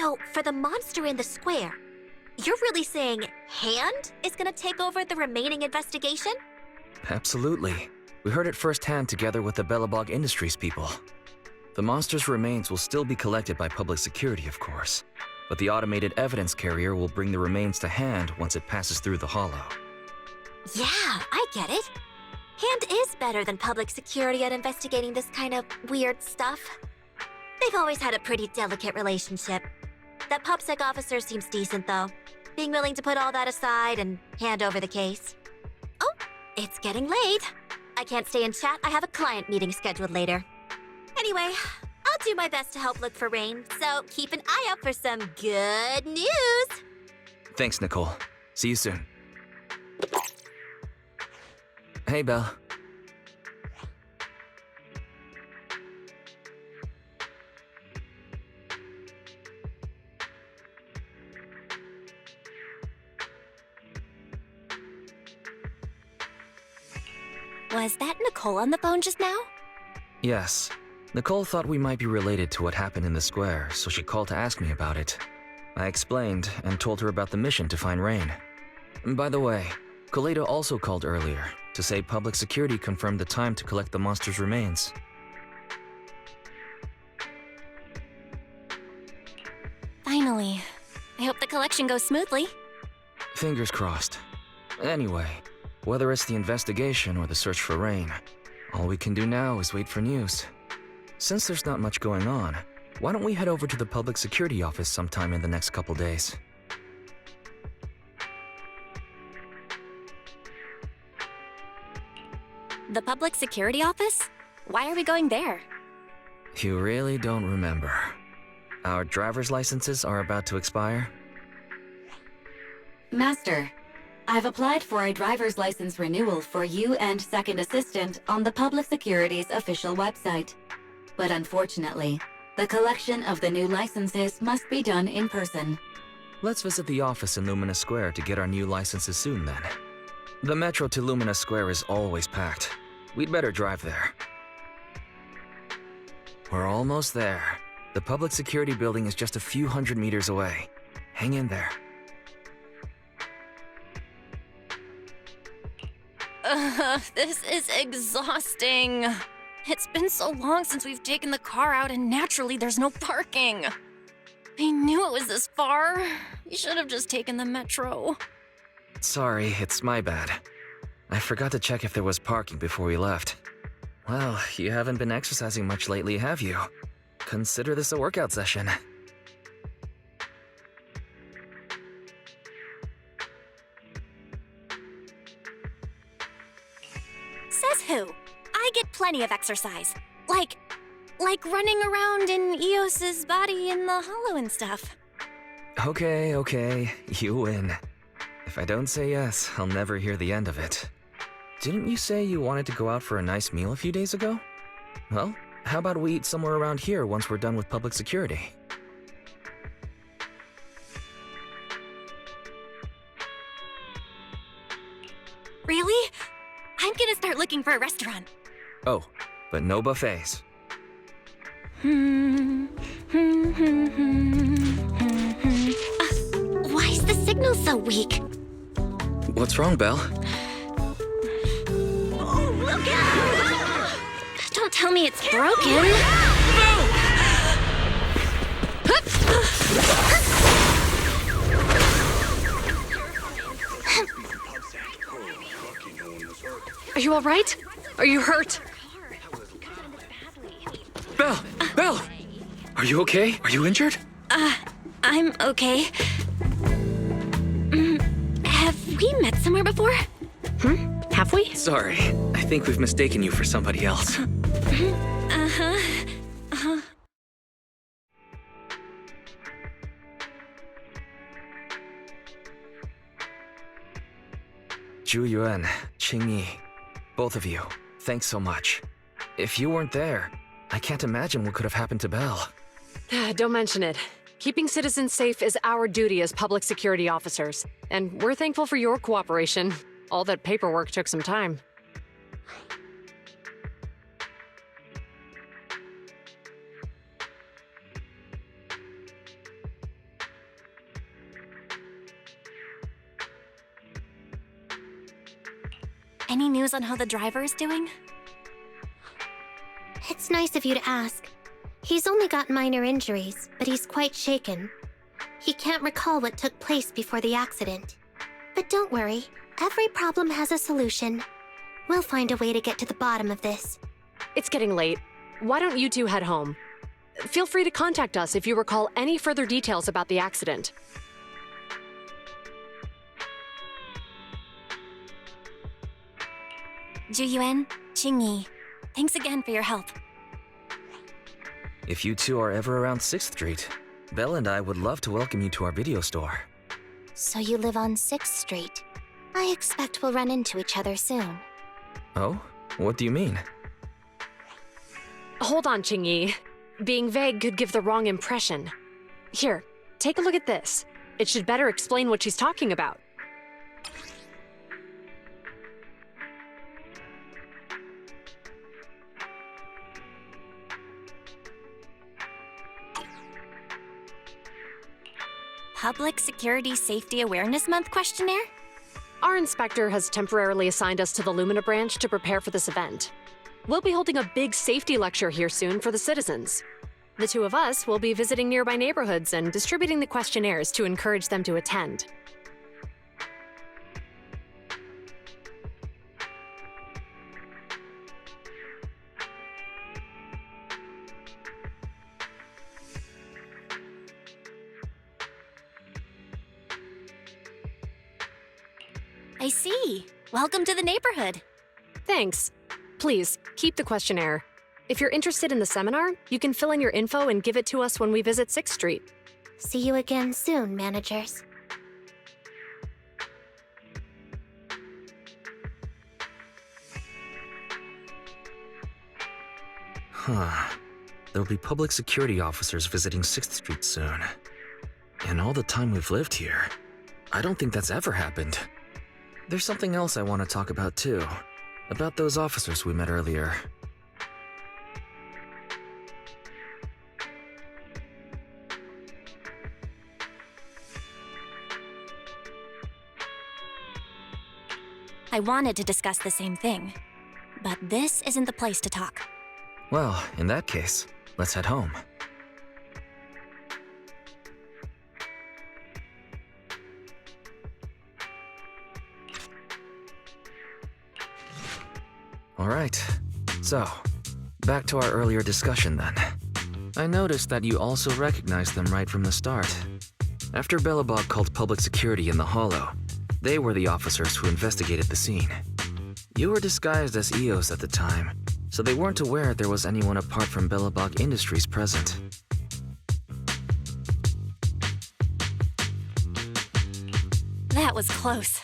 So, for the monster in the square, you're really saying Hand is gonna take over the remaining investigation? Absolutely. We heard it firsthand together with the Bellabog Industries people. The monster's remains will still be collected by public security, of course, but the automated evidence carrier will bring the remains to Hand once it passes through the hollow. Yeah, I get it. Hand is better than public security at investigating this kind of weird stuff. They've always had a pretty delicate relationship. That PubSec officer seems decent, though, being willing to put all that aside and hand over the case. Oh, it's getting late. I can't stay and chat. I have a client meeting scheduled later. Anyway, I'll do my best to help look for Rain, so keep an eye out for some good news. Thanks, Nicole. See you soon. Hey, Belle. Was that Nicole on the phone just now? Yes. Nicole thought we might be related to what happened in the square, so she called to ask me about it. I explained and told her about the mission to find Rain. By the way, Kaleda also called earlier to say public security confirmed the time to collect the monster's remains. Finally. I hope the collection goes smoothly. Fingers crossed. Anyway, whether it's the investigation or the search for Rain, all we can do now is wait for news. Since there's not much going on, why don't we head over to the public security office sometime in the next couple days? The public security office? Why are we going there? You really don't remember. Our driver's licenses are about to expire. Master, I've applied for a driver's license renewal for you and Second Assistant on the Public Security's official website. But unfortunately, the collection of the new licenses must be done in person. Let's visit the office in Lumina Square to get our new licenses soon then. The metro to Lumina Square is always packed. We'd better drive there. We're almost there. The public security building is just a few hundred meters away. Hang in there. This is exhausting. It's been so long since we've taken the car out, and naturally there's no parking. I knew it was this far. We should have just taken the metro. Sorry, it's my bad. I forgot to check if there was parking before we left. Well, you haven't been exercising much lately, have you? Consider this a workout session. Says who? I get plenty of exercise. Like running around in Eos's body in the hollow and stuff. Okay, you win. If I don't say yes, I'll never hear the end of it. Didn't you say you wanted to go out for a nice meal a few days ago? Well, how about we eat somewhere around here once we're done with public security? Really? I'm gonna start looking for a restaurant. Oh, but no buffets. Why is the signal so weak? What's wrong, Belle? Oh, look out! Don't tell me it's broken. Are you all right? Are you hurt? Belle! Are you okay? Are you injured? I'm okay. Have we met somewhere before? Have we? Sorry, I think we've mistaken you for somebody else. Zhu Yuan, Qing Yi, both of you, thanks so much. If you weren't there, I can't imagine what could have happened to Belle. Don't mention it. Keeping citizens safe is our duty as public security officers, and we're thankful for your cooperation. All that paperwork took some time. Any news on how the driver is doing? It's nice of you to ask. He's only got minor injuries, but he's quite shaken. He can't recall what took place before the accident. But don't worry, every problem has a solution. We'll find a way to get to the bottom of this. It's getting late. Why don't you two head home? Feel free to contact us if you recall any further details about the accident. Juyuan, Qingyi, thanks again for your help. If you two are ever around 6th Street, Belle and I would love to welcome you to our video store. So you live on 6th Street. I expect we'll run into each other soon. Oh? What do you mean? Hold on, Qingyi. Being vague could give the wrong impression. Here, take a look at this. It should better explain what she's talking about. Public Security Safety Awareness Month questionnaire? Our inspector has temporarily assigned us to the Lumina branch to prepare for this event. We'll be holding a big safety lecture here soon for the citizens. The two of us will be visiting nearby neighborhoods and distributing the questionnaires to encourage them to attend. I see. Welcome to the neighborhood. Thanks. Please, keep the questionnaire. If you're interested in the seminar, you can fill in your info and give it to us when we visit 6th Street. See you again soon, managers. Huh. There'll be public security officers visiting 6th Street soon. In all the time we've lived here, I don't think that's ever happened. There's something else I want to talk about too. About those officers we met earlier. I wanted to discuss the same thing, but this isn't the place to talk. Well, in that case, let's head home. Alright, so, back to our earlier discussion then. I noticed that you also recognized them right from the start. After Belobog called public security in the Hollow, they were the officers who investigated the scene. You were disguised as EOS at the time, so they weren't aware there was anyone apart from Belobog Industries present. That was close.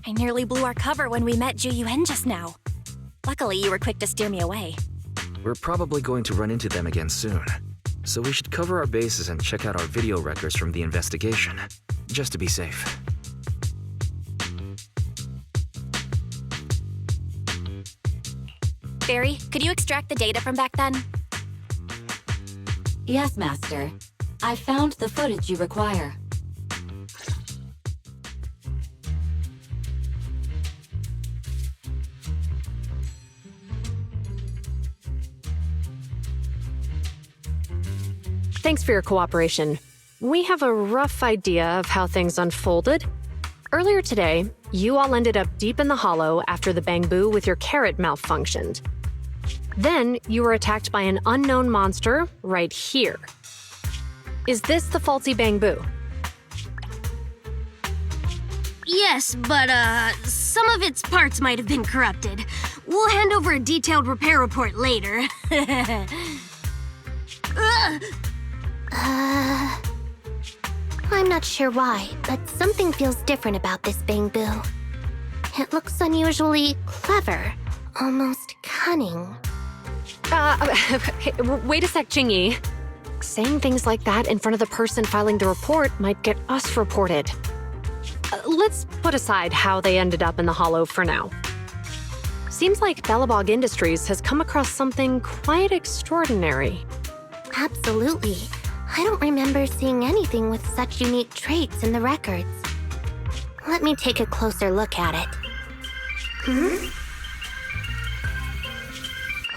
I nearly blew our cover when we met Juyuan just now. Luckily, you were quick to steer me away. We're probably going to run into them again soon, so we should cover our bases and check out our video records from the investigation, just to be safe. Barry, could you extract the data from back then? Yes, Master. I found the footage you require. Thanks for your cooperation. We have a rough idea of how things unfolded. Earlier today, you all ended up deep in the Hollow after the bamboo with your carrot malfunctioned. Then, you were attacked by an unknown monster right here. Is this the faulty bamboo? Yes, but, some of its parts might have been corrupted. We'll hand over a detailed repair report later. I'm not sure why, but something feels different about this bamboo. It looks unusually clever, almost cunning. Wait a sec, Qingyi. Saying things like that in front of the person filing the report might get us reported. Let's put aside how they ended up in the Hollow for now. Seems like Belobog Industries has come across something quite extraordinary. Absolutely. I don't remember seeing anything with such unique traits in the records. Let me take a closer look at it.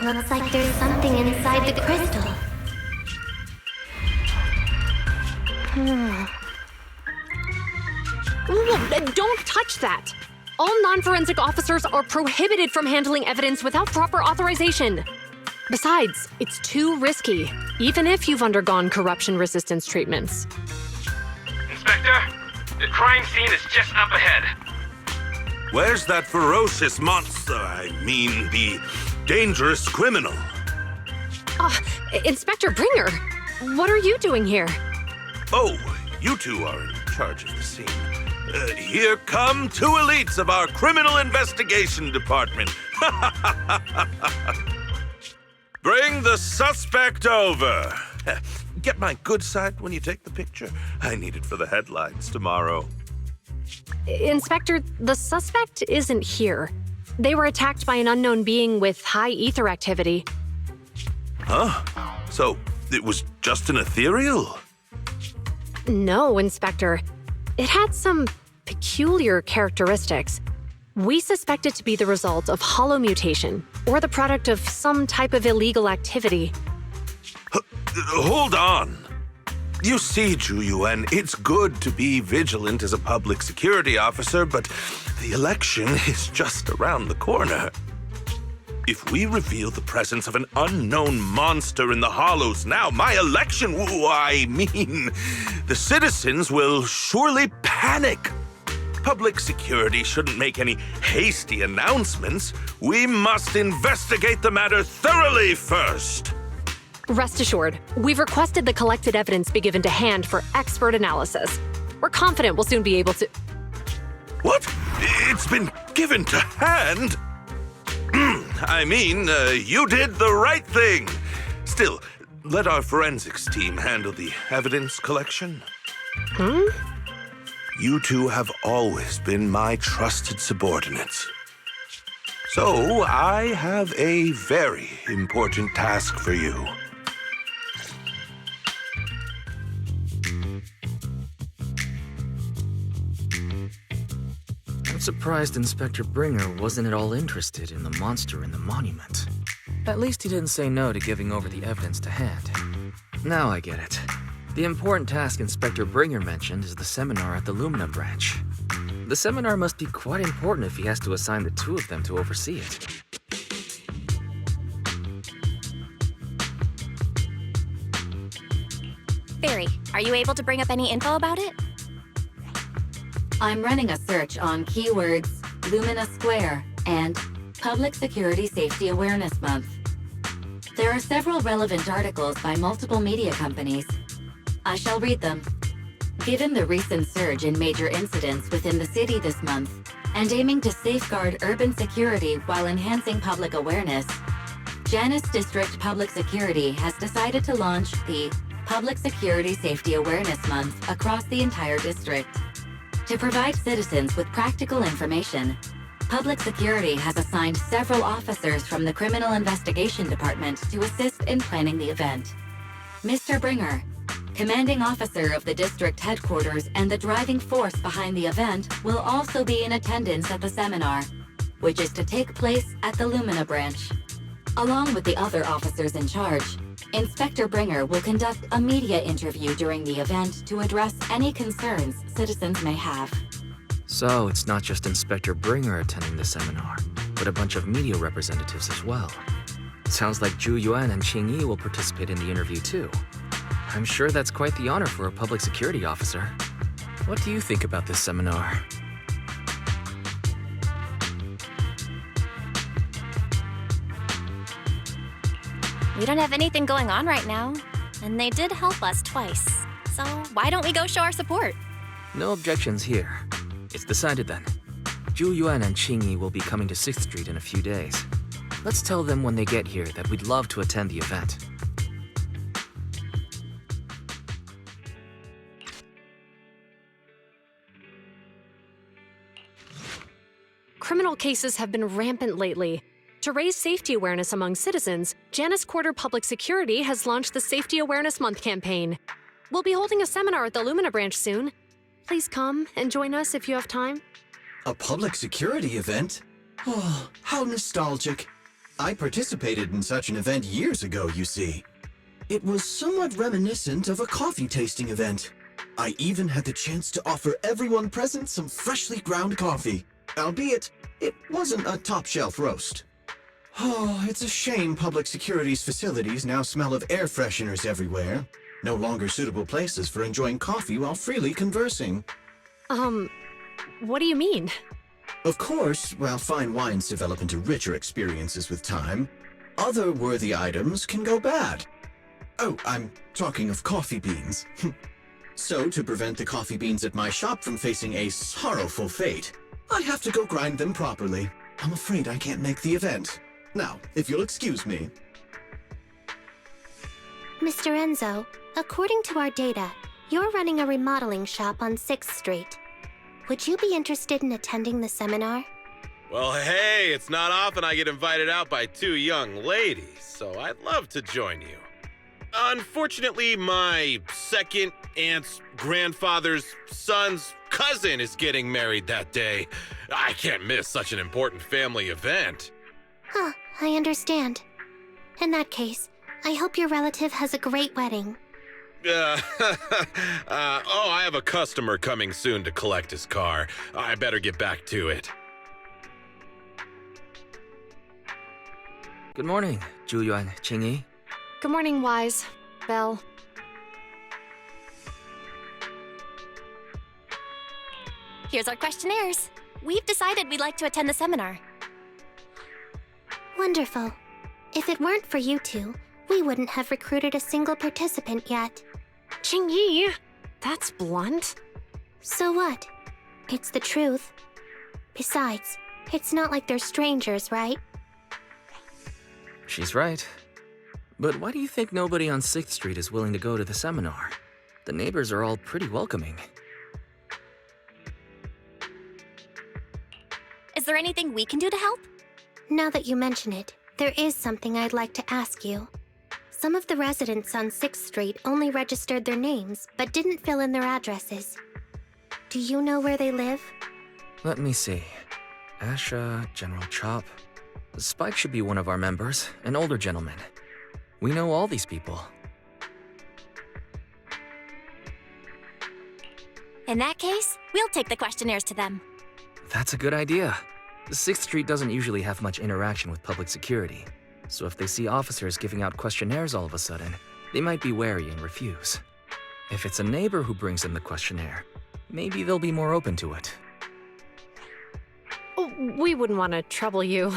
Looks like there's something inside the crystal. Don't touch that! All non-forensic officers are prohibited from handling evidence without proper authorization. Besides, it's too risky, even if you've undergone corruption resistance treatments. Inspector, the crime scene is just up ahead. Where's that ferocious monster? I mean, the dangerous criminal. Inspector Bringer, what are you doing here? Oh, you two are in charge of the scene. Here come two elites of our criminal investigation department. Bring the suspect over. Get my good side when you take the picture. I need it for the headlines tomorrow. Inspector, the suspect isn't here. They were attacked by an unknown being with high ether activity. Huh? So, it was just an ethereal? No, Inspector. It had some peculiar characteristics. We suspect it to be the result of hollow mutation, or the product of some type of illegal activity. Hold on. You see, Zhu Yuan, it's good to be vigilant as a public security officer, but the election is just around the corner. If we reveal the presence of an unknown monster in the Hollows now, my election, the citizens will surely panic. Public security shouldn't make any hasty announcements. We must investigate the matter thoroughly first. Rest assured, we've requested the collected evidence be given to hand for expert analysis. We're confident we'll soon be able to— What? It's been given to hand? You did the right thing. Still, let our forensics team handle the evidence collection. You two have always been my trusted subordinates. So, I have a very important task for you. I'm surprised Inspector Bringer wasn't at all interested in the monster in the monument. At least he didn't say no to giving over the evidence to hand. Now I get it. The important task Inspector Bringer mentioned is the seminar at the Lumina branch. The seminar must be quite important if he has to assign the two of them to oversee it. Barry, are you able to bring up any info about it? I'm running a search on keywords Lumina Square and Public Security Safety Awareness Month. There are several relevant articles by multiple media companies. I shall read them. Given the recent surge in major incidents within the city this month, and aiming to safeguard urban security while enhancing public awareness, Janus District Public Security has decided to launch the Public Security Safety Awareness Month across the entire district. To provide citizens with practical information, Public Security has assigned several officers from the Criminal Investigation Department to assist in planning the event. Mr. Bringer, commanding officer of the district headquarters and the driving force behind the event, will also be in attendance at the seminar, which is to take place at the Lumina branch. Along with the other officers in charge, Inspector Bringer will conduct a media interview during the event to address any concerns citizens may have. So it's not just Inspector Bringer attending the seminar, but a bunch of media representatives as well. Sounds like Zhu Yuan and Qing Yi will participate in the interview too. I'm sure that's quite the honor for a public security officer. What do you think about this seminar? We don't have anything going on right now, and they did help us twice. So why don't we go show our support? No objections here. It's decided then. Zhu Yuan and Qing Yi will be coming to 6th Street in a few days. Let's tell them when they get here that we'd love to attend the event. Criminal cases have been rampant lately. To raise safety awareness among citizens, Janus Quarter Public Security has launched the Safety Awareness Month campaign. We'll be holding a seminar at the Lumina branch soon. Please come and join us if you have time. A public security event? Oh, how nostalgic. I participated in such an event years ago, you see. It was somewhat reminiscent of a coffee tasting event. I even had the chance to offer everyone present some freshly ground coffee, albeit it wasn't a top-shelf roast. Oh, it's a shame public security's facilities now smell of air fresheners everywhere. No longer suitable places for enjoying coffee while freely conversing. What do you mean? Of course, while fine wines develop into richer experiences with time, other worthy items can go bad. Oh, I'm talking of coffee beans. So, to prevent the coffee beans at my shop from facing a sorrowful fate, I have to go grind them properly. I'm afraid I can't make the event. Now, if you'll excuse me. Mr. Enzo, according to our data, you're running a remodeling shop on 6th Street. Would you be interested in attending the seminar? Well, hey, it's not often I get invited out by two young ladies, so I'd love to join you. Unfortunately, my second aunt's grandfather's son's cousin is getting married that day. I can't miss such an important family event. Huh, I understand. In that case, I hope your relative has a great wedding. I have a customer coming soon to collect his car. I better get back to it. Good morning, Zhuyuan, Qingyi. Good morning, Wise. Belle. Here's our questionnaires. We've decided we'd like to attend the seminar. Wonderful. If it weren't for you two, we wouldn't have recruited a single participant yet. Qingyi! That's blunt. So what? It's the truth. Besides, it's not like they're strangers, right? She's right. But why do you think nobody on 6th Street is willing to go to the seminar? The neighbors are all pretty welcoming. Is there anything we can do to help? Now that you mention it, there is something I'd like to ask you. Some of the residents on 6th Street only registered their names, but didn't fill in their addresses. Do you know where they live? Let me see. Asha, General Chop. Spike should be one of our members, an older gentleman. We know all these people. In that case, we'll take the questionnaires to them. That's a good idea. 6th Street doesn't usually have much interaction with public security, so if they see officers giving out questionnaires all of a sudden, they might be wary and refuse. If it's a neighbor who brings in the questionnaire, maybe they'll be more open to it. Oh, we wouldn't want to trouble you.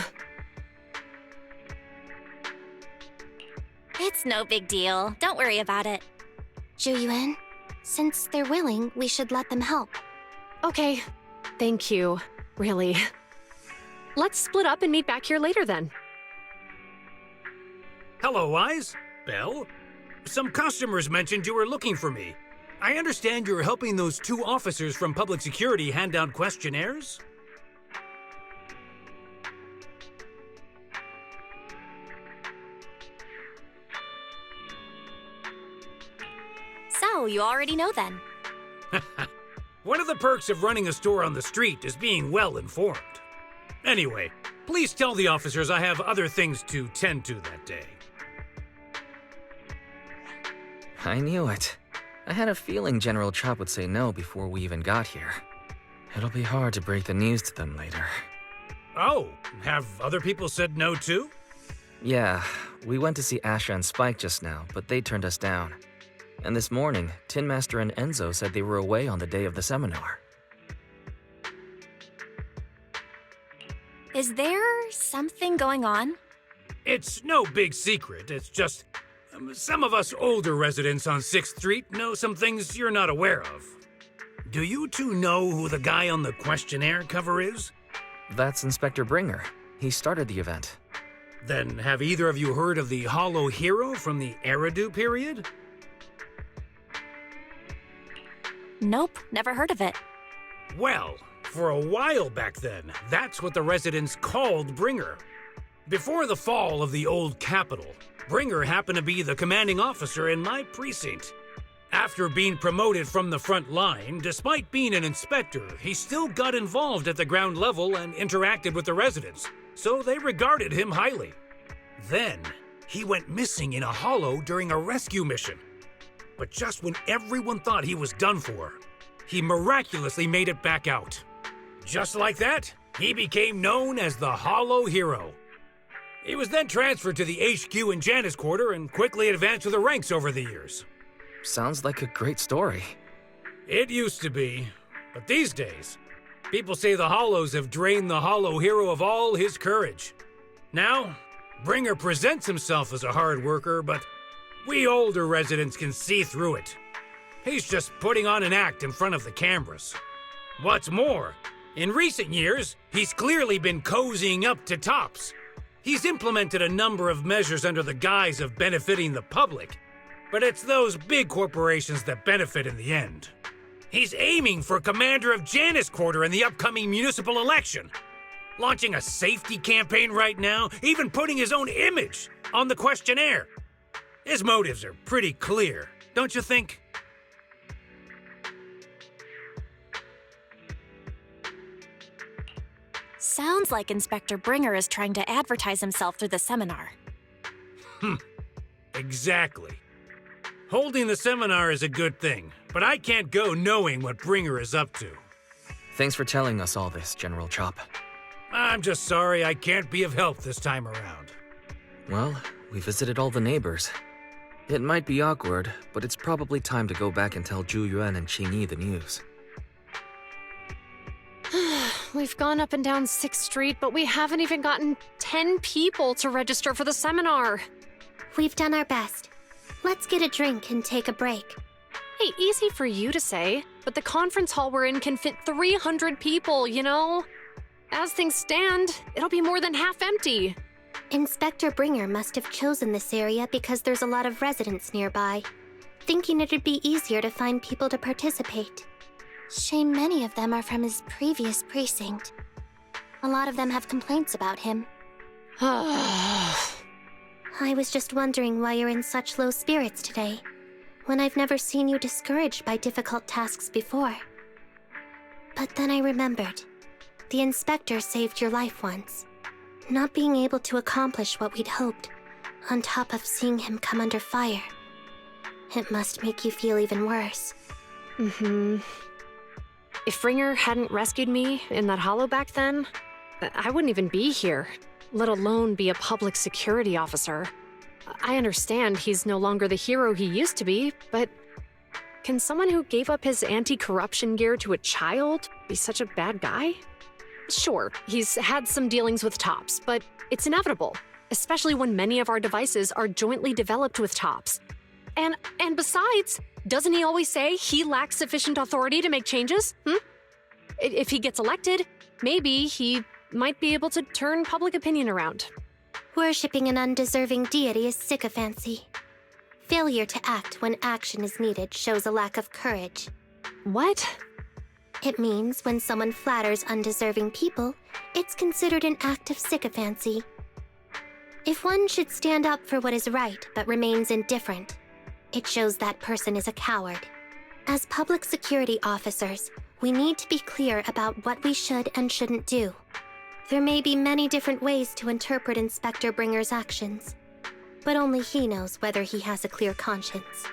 It's no big deal. Don't worry about it. Zhuyuan, since they're willing, we should let them help. Okay. Thank you. Really. Let's split up and meet back here later then. Hello, Wise. Belle? Some customers mentioned you were looking for me. I understand you're helping those two officers from public security hand out questionnaires? So, you already know then. One of the perks of running a store on the street is being well informed. Anyway, please tell the officers I have other things to tend to that day. I knew it. I had a feeling General Chop would say no before we even got here. It'll be hard to break the news to them later. Oh, have other people said no too? Yeah, we went to see Asha and Spike just now, but they turned us down. And this morning, Tin Master and Enzo said they were away on the day of the seminar. Is there something going on? It's no big secret. It's just some of us older residents on 6th Street know some things you're not aware of. Do you two know who the guy on the questionnaire cover is? That's Inspector Bringer. He started the event. Then have either of you heard of the Hollow Hero from the Eridu period? Nope, never heard of it. Well, for a while back then, that's what the residents called Bringer. Before the fall of the old capital, Bringer happened to be the commanding officer in my precinct. After being promoted from the front line, despite being an inspector, he still got involved at the ground level and interacted with the residents, so they regarded him highly. Then, he went missing in a hollow during a rescue mission. But just when everyone thought he was done for, he miraculously made it back out. Just like that, he became known as the Hollow Hero. He was then transferred to the HQ in Janus Quarter and quickly advanced through the ranks over the years. Sounds like a great story. It used to be, but these days, people say the Hollows have drained the Hollow Hero of all his courage. Now, Bringer presents himself as a hard worker, but we older residents can see through it. He's just putting on an act in front of the cameras. What's more, in recent years, he's clearly been cozying up to Tops. He's implemented a number of measures under the guise of benefiting the public, but it's those big corporations that benefit in the end. He's aiming for commander of Janus Quarter in the upcoming municipal election, launching a safety campaign right now, even putting his own image on the questionnaire. His motives are pretty clear, don't you think? Sounds like Inspector Bringer is trying to advertise himself through the seminar. Exactly. Holding the seminar is a good thing, but I can't go knowing what Bringer is up to. Thanks for telling us all this, General Chop. I'm just sorry I can't be of help this time around. Well, we visited all the neighbors. It might be awkward, but it's probably time to go back and tell Zhu Yuan and Qing Yi the news. We've gone up and down 6th Street, but we haven't even gotten 10 people to register for the seminar. We've done our best. Let's get a drink and take a break. Hey, easy for you to say, but the conference hall we're in can fit 300 people, you know? As things stand, it'll be more than half empty. Inspector Bringer must have chosen this area because there's a lot of residents nearby, thinking it'd be easier to find people to participate. Shame many of them are from his previous precinct. A lot of them have complaints about him. I was just wondering why you're in such low spirits today, when I've never seen you discouraged by difficult tasks before. But then I remembered. The inspector saved your life once. Not being able to accomplish what we'd hoped, on top of seeing him come under fire. It must make you feel even worse. If Bringer hadn't rescued me in that hollow back then, I wouldn't even be here, let alone be a public security officer. I understand he's no longer the hero he used to be, but can someone who gave up his anti-corruption gear to a child be such a bad guy? Sure, he's had some dealings with Tops, but it's inevitable, especially when many of our devices are jointly developed with Tops. And besides, doesn't he always say he lacks sufficient authority to make changes? If he gets elected, maybe he might be able to turn public opinion around. Worshipping an undeserving deity is sycophancy. Failure to act when action is needed shows a lack of courage. What? It means when someone flatters undeserving people, it's considered an act of sycophancy. If one should stand up for what is right but remains indifferent, it shows that person is a coward. As public security officers, we need to be clear about what we should and shouldn't do. There may be many different ways to interpret Inspector Bringer's actions, but only he knows whether he has a clear conscience.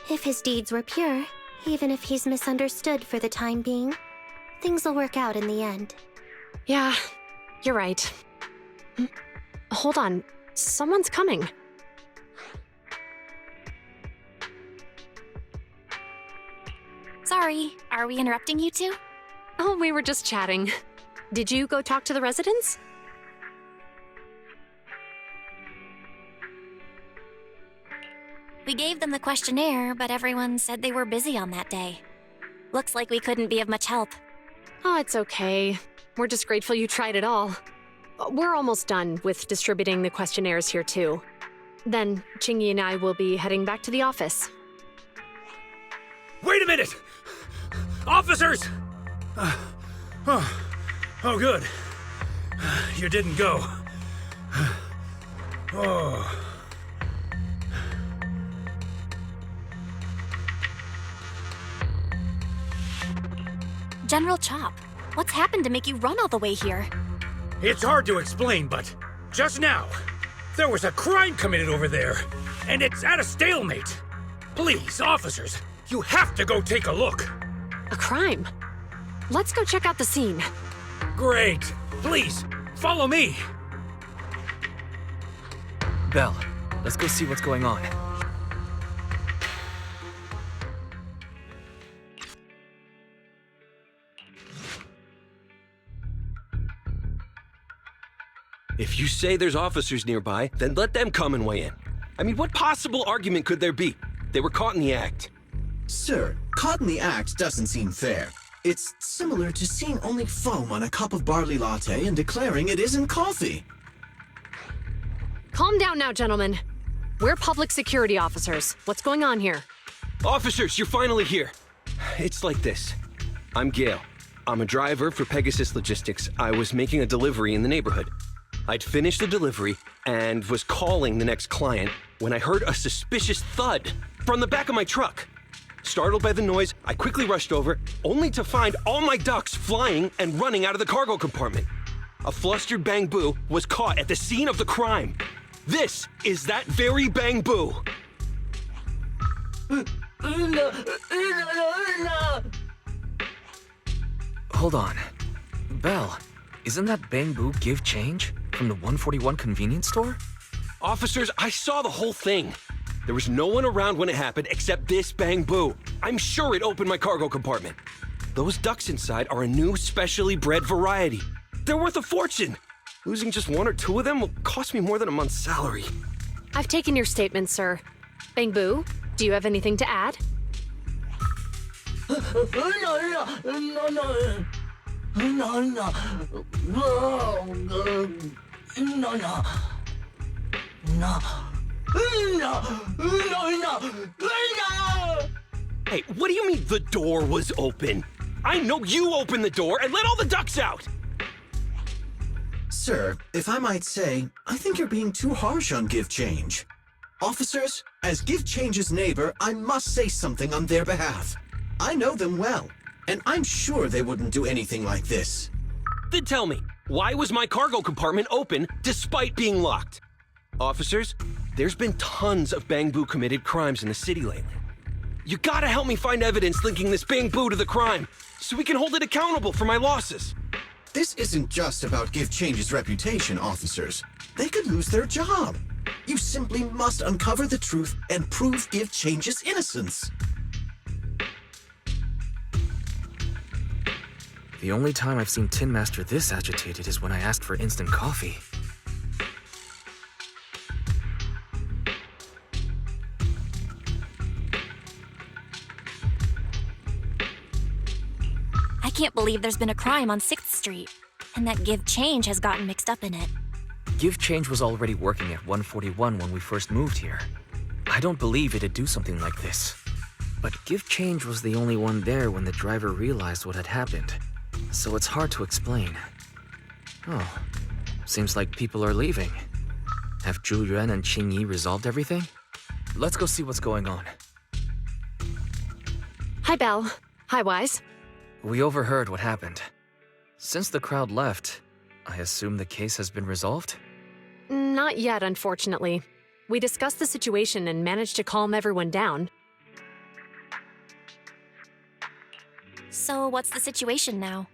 If his deeds were pure, even if he's misunderstood for the time being, things will work out in the end. Yeah, you're right. Hold on, someone's coming. Sorry, are we interrupting you two? Oh, we were just chatting. Did you go talk to the residents? We gave them the questionnaire, but everyone said they were busy on that day. Looks like we couldn't be of much help. Oh, it's okay. We're just grateful you tried it all. We're almost done with distributing the questionnaires here, too. Then, Qingyi and I will be heading back to the office. Wait a minute! Officers! Oh, good. You didn't go. Oh. General Chop, what's happened to make you run all the way here? It's hard to explain, but just now, There was a crime committed over there, and it's at a stalemate. Please, officers, you have to go take a look. A crime? Let's go check out the scene. Great. Please, follow me. Belle, let's go see what's going on. If you say there's officers nearby, then let them come and weigh in. I mean, what possible argument could there be? They were caught in the act. Sir, caught in the act doesn't seem fair. It's similar to seeing only foam on a cup of barley latte and declaring it isn't coffee. Calm down now, gentlemen. We're public security officers. What's going on here? Officers, you're finally here. It's like this. I'm Gale. I'm a driver for Pegasus Logistics. I was making a delivery in the neighborhood. I'd finished the delivery and was calling the next client when I heard a suspicious thud from the back of my truck. Startled by the noise, I quickly rushed over, only to find all my ducks flying and running out of the cargo compartment. A flustered Bang Boo was caught at the scene of the crime. This is that very Bang Boo. Hold on. Belle, isn't that Bang Boo give change from the 141 convenience store? Officers, I saw the whole thing. There was no one around when it happened except this Bang Boo. I'm sure it opened my cargo compartment. Those ducks inside are a new specially bred variety. They're worth a fortune. Losing just one or two of them will cost me more than a month's salary. I've taken your statement, sir. Bang Boo, do you have anything to add? Hey, what do you mean the door was open? I know you opened the door and let all the ducks out! Sir, if I might say, I think you're being too harsh on Give Change. Officers, as Give Change's neighbor, I must say something on their behalf. I know them well, and I'm sure they wouldn't do anything like this. Then tell me, why was my cargo compartment open despite being locked? Officers, there's been tons of Bang Boo committed crimes in the city lately. You gotta help me find evidence linking this Bang Boo to the crime, so we can hold it accountable for my losses. This isn't just about Give Change's reputation, officers. They could lose their job. You simply must uncover the truth and prove Give Change's innocence. The only time I've seen Tin Master this agitated is when I asked for instant coffee. I can't believe there's been a crime on 6th Street, and that Give Change has gotten mixed up in it. Give Change was already working at 141 when we first moved here. I don't believe it'd do something like this. But Give Change was the only one there when the driver realized what had happened. So it's hard to explain. Oh, seems like people are leaving. Have Zhu Yuan and Qing Yi resolved everything? Let's go see what's going on. Hi, Belle. Hi, Wise. We overheard what happened. Since the crowd left, I assume the case has been resolved? Not yet, unfortunately. We discussed the situation and managed to calm everyone down. So what's the situation now?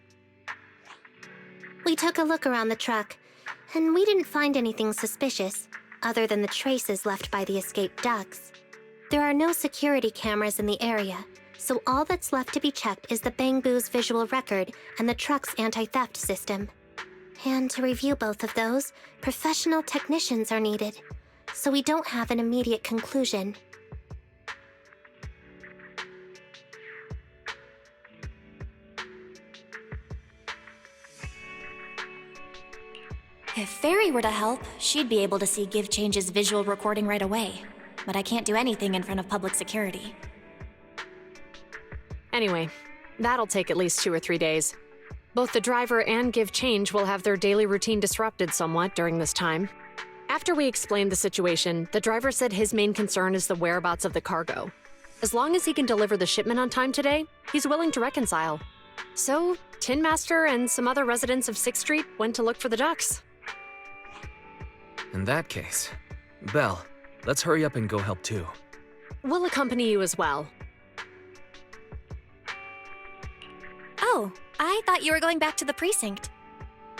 We took a look around the truck, and we didn't find anything suspicious, other than the traces left by the escaped ducks. There are no security cameras in the area, so all that's left to be checked is the Bang Boo's visual record and the truck's anti-theft system. And to review both of those, professional technicians are needed, so we don't have an immediate conclusion. If Fairy were to help, she'd be able to see Give Change's visual recording right away. But I can't do anything in front of public security. Anyway, that'll take at least 2 or 3 days. Both the driver and Give Change will have their daily routine disrupted somewhat during this time. After we explained the situation, the driver said his main concern is the whereabouts of the cargo. As long as he can deliver the shipment on time today, he's willing to reconcile. So, Tin Master and some other residents of 6th Street went to look for the ducks. In that case, Belle, let's hurry up and go help too. We'll accompany you as well. Oh, I thought you were going back to the precinct.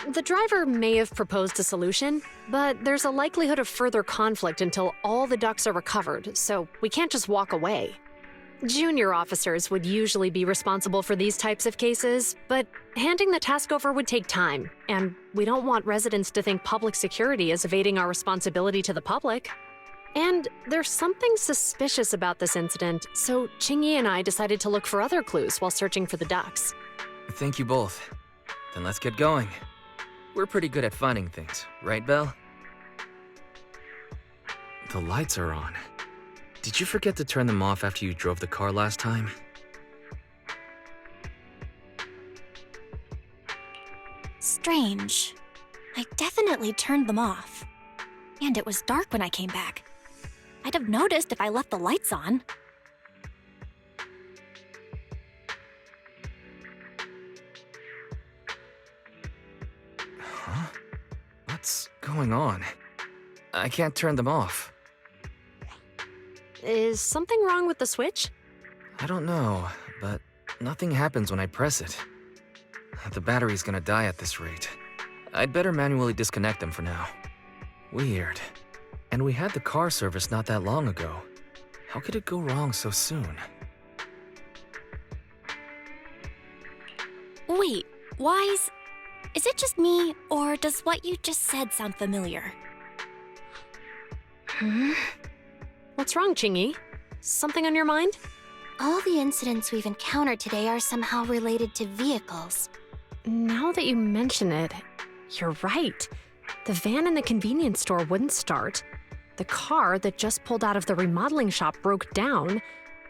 The driver may have proposed a solution, but there's a likelihood of further conflict until all the ducks are recovered, so we can't just walk away. Junior officers would usually be responsible for these types of cases, but handing the task over would take time, and we don't want residents to think public security is evading our responsibility to the public. And there's something suspicious about this incident, so Qingyi and I decided to look for other clues while searching for the ducks. Thank you both. Then let's get going. We're pretty good at finding things, right, Belle? The lights are on. Did you forget to turn them off after you drove the car last time? Strange. I definitely turned them off. And it was dark when I came back. I'd have noticed if I left the lights on. Huh? What's going on? I can't turn them off. Is something wrong with the switch? I don't know, but nothing happens when I press it. The battery's gonna die at this rate. I'd better manually disconnect them for now. Weird. And we had the car service not that long ago. How could it go wrong so soon? Wait, Wise? Is it just me, or does what you just said sound familiar? What's wrong, Qingyi? Something on your mind? All the incidents we've encountered today are somehow related to vehicles. Now that you mention it, you're right. The van in the convenience store wouldn't start. The car that just pulled out of the remodeling shop broke down.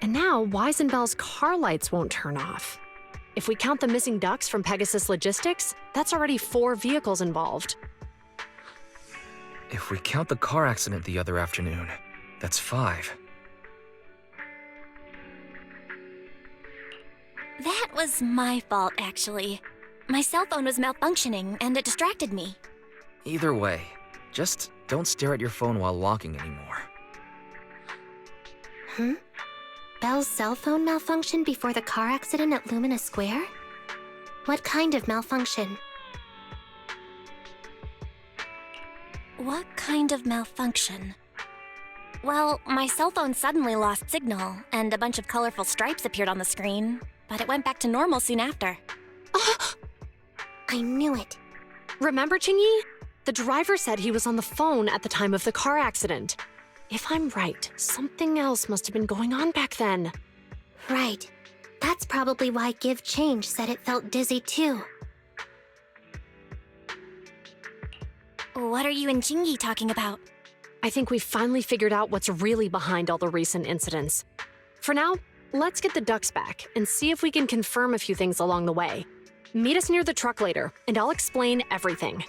And now Wise and Belle's car lights won't turn off. If we count the missing ducks from Pegasus Logistics, that's already 4 vehicles involved. If we count the car accident the other afternoon, that's 5. That was my fault, actually. My cell phone was malfunctioning, and it distracted me. Either way, just don't stare at your phone while walking anymore. Belle's cell phone malfunctioned before the car accident at Lumina Square? What kind of malfunction? What kind of malfunction? Well, my cell phone suddenly lost signal, and a bunch of colorful stripes appeared on the screen, but it went back to normal soon after. I knew it. Remember, Qingyi? The driver said he was on the phone at the time of the car accident. If I'm right, something else must have been going on back then. Right. That's probably why Give Change said it felt dizzy too. What are you and Qingyi talking about? I think we've finally figured out what's really behind all the recent incidents. For now, let's get the ducks back and see if we can confirm a few things along the way. Meet us near the truck later, and I'll explain everything.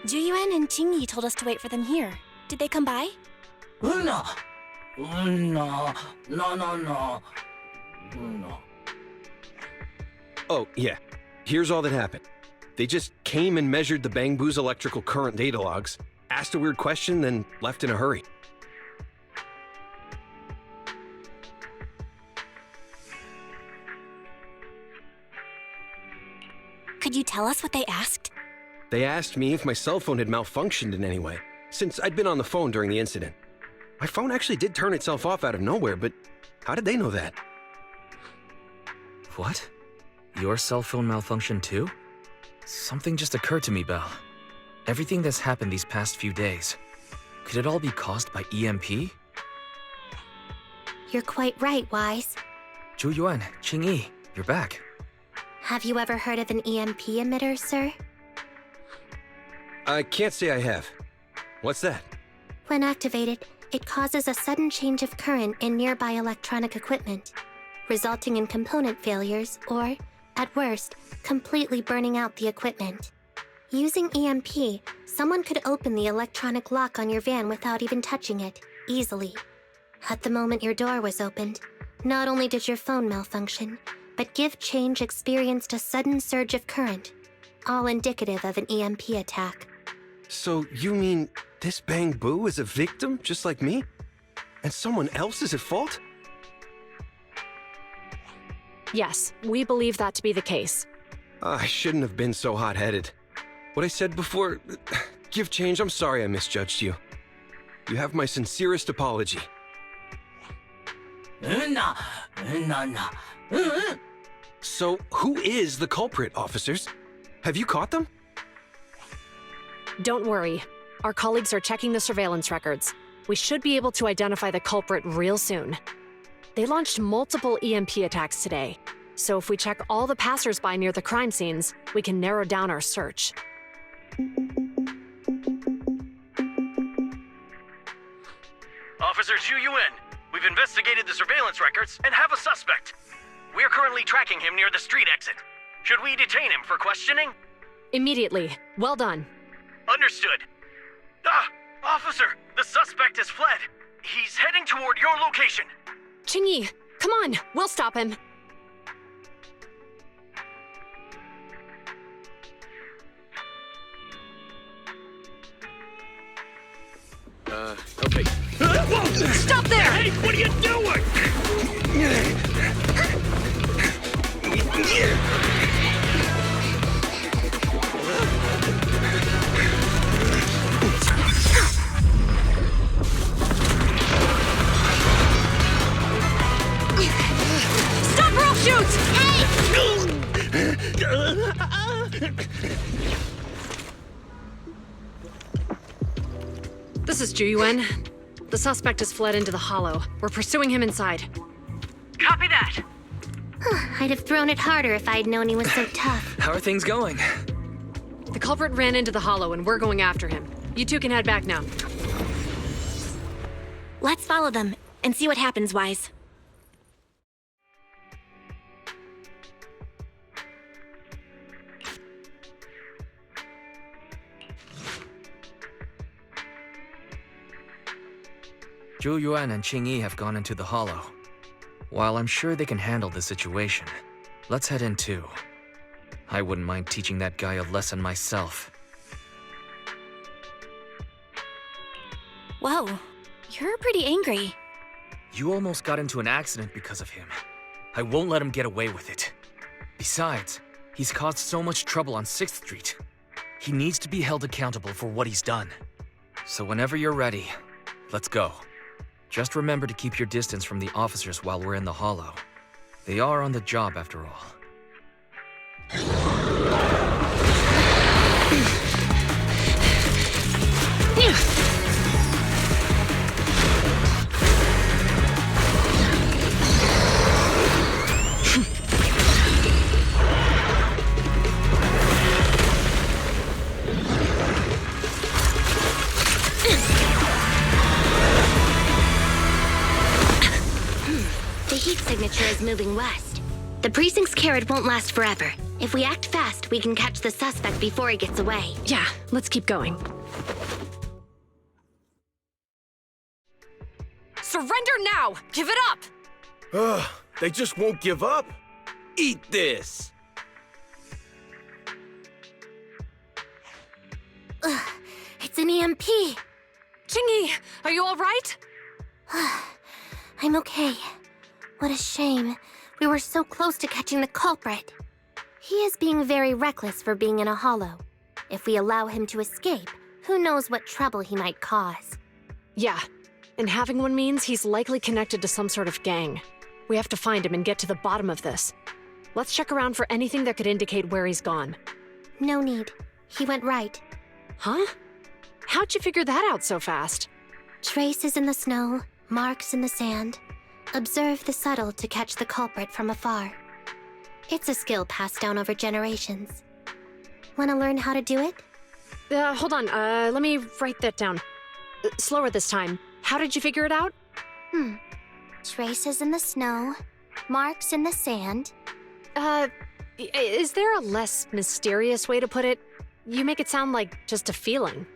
Juyuan and Qingyi told us to wait for them here. Did they come by? Oh, yeah. Here's all that happened. They just came and measured the Bangbu's electrical current data logs, asked a weird question, then left in a hurry. Could you tell us what they asked? They asked me if my cell phone had malfunctioned in any way, since I'd been on the phone during the incident. My phone actually did turn itself off out of nowhere, but how did they know that? What? Your cell phone malfunctioned too? Something just occurred to me, Belle. Everything that's happened these past few days, could it all be caused by EMP? You're quite right, Wise. Zhu Qingyi, you're back. Have you ever heard of an EMP emitter, sir? I can't say I have. What's that? When activated, it causes a sudden change of current in nearby electronic equipment. resulting in component failures or, at worst, completely burning out the equipment. Using EMP, someone could open the electronic lock on your van without even touching it, easily. At the moment your door was opened, not only did your phone malfunction, but Give Change experienced a sudden surge of current, all indicative of an EMP attack. So you mean this Bang Boo is a victim just like me? And someone else is at fault? Yes, we believe that to be the case. I shouldn't have been so hot-headed. What I said before... Give Change, I'm sorry I misjudged you. You have my sincerest apology. So, who is the culprit, officers? Have you caught them? Don't worry. Our colleagues are checking the surveillance records. We should be able to identify the culprit real soon. They launched multiple EMP attacks today, so if we check all the passers-by near the crime scenes, we can narrow down our search. Officer Zhu Yuan, we've investigated the surveillance records and have a suspect. We're currently tracking him near the street exit. Should we detain him for questioning? Immediately. Well done. Understood. Officer, the suspect has fled. He's heading toward your location. Qingyi, come on, we'll stop him. Okay. Stop there! Hey, what are you doing? Stop or I'll shoot! This is Zhu Yuan. The suspect has fled into the hollow. We're pursuing him inside. Copy that. I'd have thrown it harder if I'd known he was so tough. How are things going? The culprit ran into the hollow and we're going after him. You two can head back now. Let's follow them and see what happens, Wise. Zhu Yuan and Qingyi have gone into the hollow. While I'm sure they can handle the situation, let's head in too. I wouldn't mind teaching that guy a lesson myself. Whoa, you're pretty angry. You almost got into an accident because of him. I won't let him get away with it. Besides, he's caused so much trouble on 6th Street. He needs to be held accountable for what he's done. So whenever you're ready, let's go. Just remember to keep your distance from the officers while we're in the hollow. They are on the job after all. The heat signature is moving west. The precinct's carrot won't last forever. If we act fast, we can catch the suspect before he gets away. Yeah, let's keep going. Surrender now! Give it up! Ugh, they just won't give up. Eat this. It's an EMP. Qingyi, are you all right? I'm okay. What a shame. We were so close to catching the culprit. He is being very reckless for being in a hollow. If we allow him to escape, who knows what trouble he might cause. Yeah, and having one means he's likely connected to some sort of gang. We have to find him and get to the bottom of this. Let's check around for anything that could indicate where he's gone. No need. He went right. Huh? How'd you figure that out so fast? Traces in the snow, marks in the sand. Observe the subtle to catch the culprit from afar. It's a skill passed down over generations. Want to learn how to do it? Hold on, let me write that down. Slower this time. How did you figure it out? Traces in the snow, Marks in the sand. Is there a less mysterious way to put it? You make it sound like just a feeling.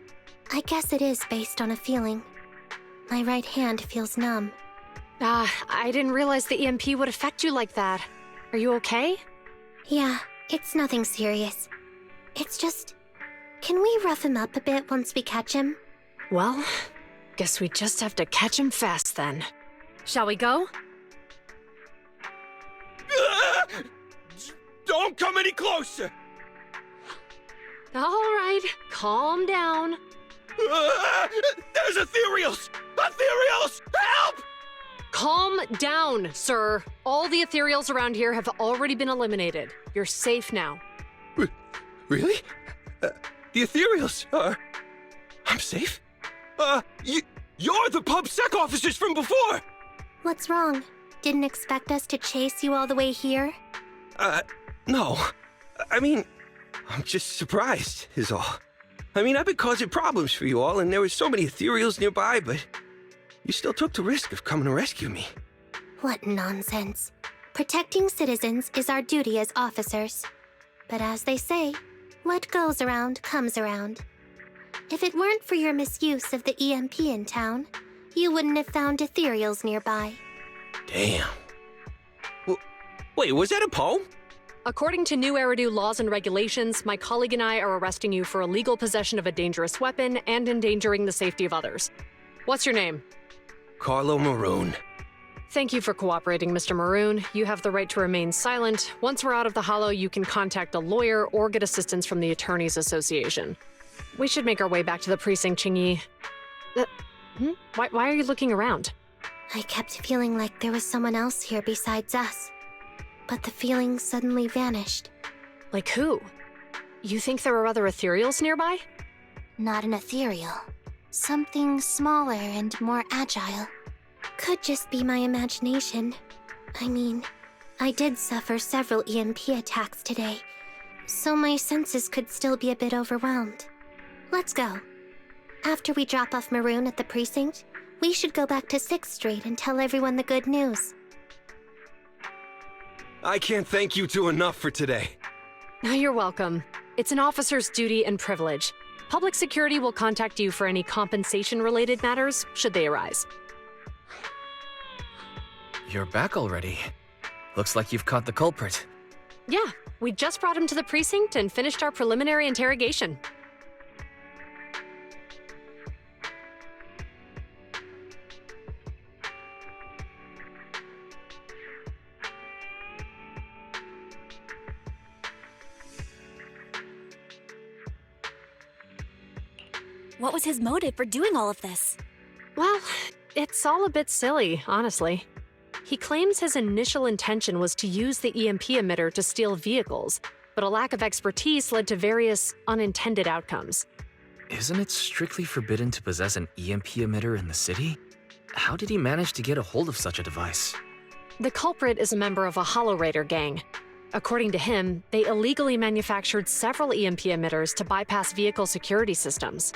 I guess it is based on a feeling. My right hand feels numb. I didn't realize the EMP would affect you like that. Are you okay? Yeah, it's nothing serious. It's just... Can we rough him up a bit once we catch him? Well, guess we just have to catch him fast then. Shall we go? Don't come any closer! All right, calm down. There's ethereals! Ethereals! Help! Calm down, sir. All the ethereals around here have already been eliminated. You're safe now. Really? The ethereals are... I'm safe? You're the PubSec officers from before! What's wrong? Didn't expect us to chase you all the way here? No. I mean, I'm just surprised, is all. I mean, I've been causing problems for you all, and there were so many ethereals nearby, but you still took the risk of coming to rescue me. What nonsense. Protecting citizens is our duty as officers. But as they say, what goes around comes around. If it weren't for your misuse of the EMP in town, you wouldn't have found ethereals nearby. Damn. Wait, was that a poem? According to new Eridu laws and regulations, my colleague and I are arresting you for illegal possession of a dangerous weapon and endangering the safety of others. What's your name? Carlo Maroon. Thank you for cooperating, Mr. Maroon. You have the right to remain silent. Once we're out of the hollow, you can contact a lawyer or get assistance from the Attorneys Association. We should make our way back to the precinct, Qingyi. Why are you looking around? I kept feeling like there was someone else here besides us. But the feeling suddenly vanished. Like who? You think there are other ethereals nearby? Not an ethereal. Something smaller and more agile. Could just be my imagination. I mean, I did suffer several EMP attacks today, so my senses could still be a bit overwhelmed. Let's go. After we drop off Maroon at the precinct, we should go back to 6th Street and tell everyone the good news. I can't thank you two enough for today. You're welcome. It's an officer's duty and privilege. Public security will contact you for any compensation-related matters, should they arise. You're back already. Looks like you've caught the culprit. Yeah, we just brought him to the precinct and finished our preliminary interrogation. What was his motive for doing all of this? Well, it's all a bit silly, honestly. He claims his initial intention was to use the EMP emitter to steal vehicles, but a lack of expertise led to various unintended outcomes. Isn't it strictly forbidden to possess an EMP emitter in the city? How did he manage to get a hold of such a device? The culprit is a member of a Hollow Raider gang. According to him, they illegally manufactured several EMP emitters to bypass vehicle security systems.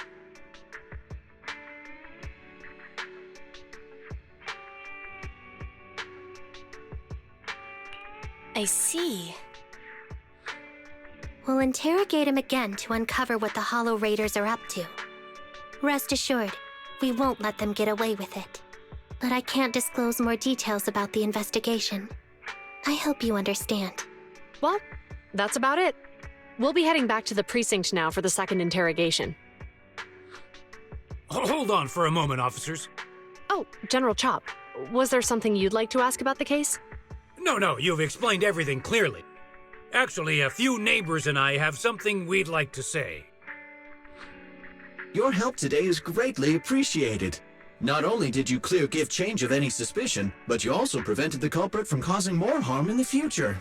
I see. We'll interrogate him again to uncover what the Hollow Raiders are up to. Rest assured, we won't let them get away with it. But I can't disclose more details about the investigation. I hope you understand. Well, that's about it. We'll be heading back to the precinct now for the second interrogation. Hold on for a moment, officers. Oh, General Chop, was there something you'd like to ask about the case? No, you've explained everything clearly. Actually, a few neighbors and I have something we'd like to say. Your help today is greatly appreciated. Not only did you clear Give Change of any suspicion, but you also prevented the culprit from causing more harm in the future.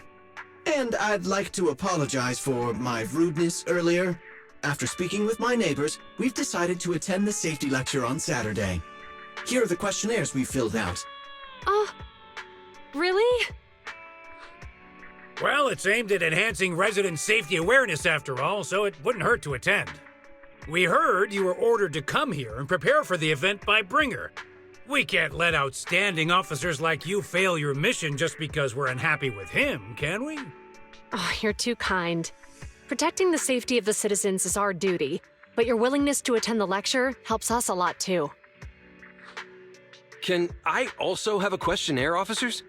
And I'd like to apologize for my rudeness earlier. After speaking with my neighbors, we've decided to attend the safety lecture on Saturday. Here are the questionnaires we filled out. Really? Well, it's aimed at enhancing resident safety awareness after all, so it wouldn't hurt to attend. We heard you were ordered to come here and prepare for the event by Bringer. We can't let outstanding officers like you fail your mission just because we're unhappy with him, can we? Oh, you're too kind. Protecting the safety of the citizens is our duty, but your willingness to attend the lecture helps us a lot too. Can I also have a questionnaire, officers?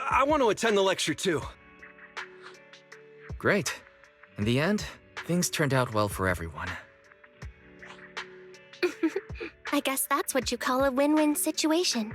I want to attend the lecture too. Great. In the end, things turned out well for everyone. I guess that's what you call a win-win situation.